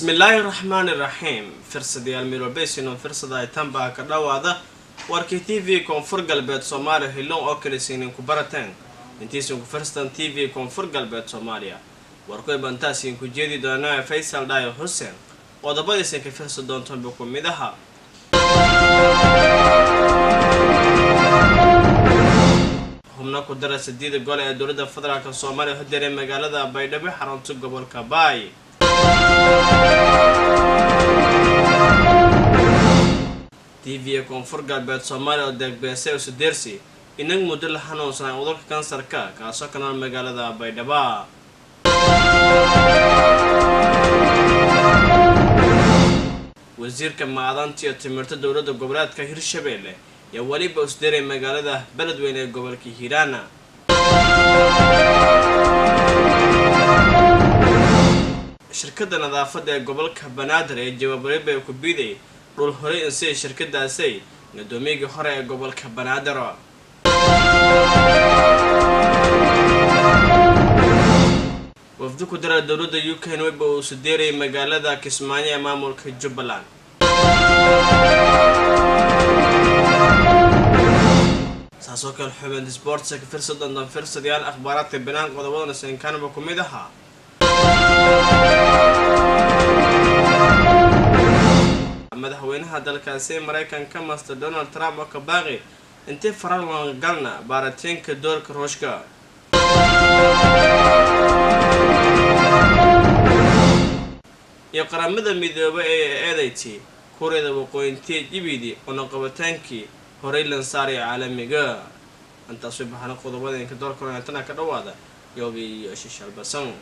بسم الله الرحمن الرحيم فرصة الميرو بيسينو فرصة تنبا كدواده warkii TV koonfur galbeed Soomaaliya hilon oo kale siineen ku barateen intiisu ku firstan TV koonfur galbeed Soomaaliya warkay bantaasiin ku jeedi doonaa Faisal Daayo Hussein oo dabadiisa ka firsad doonto boqomidaha humna ku daraasadida gol ee dawladda federaalka Soomaaliya hadeeree magaalada Baydhabo xarunta gobolka Baay TV koonfur galbeed Soomaaliya oo degbeesay oo sideersi inag muddo la xanuunsan cudurka kansarka kaasoo kana magaalada Baydhabo wasiirka macaadanta iyo timirta dawladda goboleedka Hirshabeelle yaa waliba u sideeray magaalada Beledweyne ee gobolka Hiiraan shirkadda nadaafadda ee gobolka Banaadir ee jawaab ay ku biiday dhul hore in si shirkadaasay gudoomiyada hore ee gobolka Banaadir wafdu ku dara dawladda UK wayba u sideeray magaalada Kismaayo ee maamulka Jubbaland saasoo kale xubin sports ka firsadan firsadayaal akhbaaraadka banaan qodobada sankanba ku mid aha madaxweynaha dalkaasi Mareykanka Mr Donald Trump oo ka baaqay intii Faransiiska galna baaritaanka doorka Ruushka iyo qaramada midoobay ee eedayti Kuuriyada Waqooyi dibidi oo qabataankii horey lan saaray caalamiga inta subaxna qodobada ka doorka ka dhawaada yogi shishal basan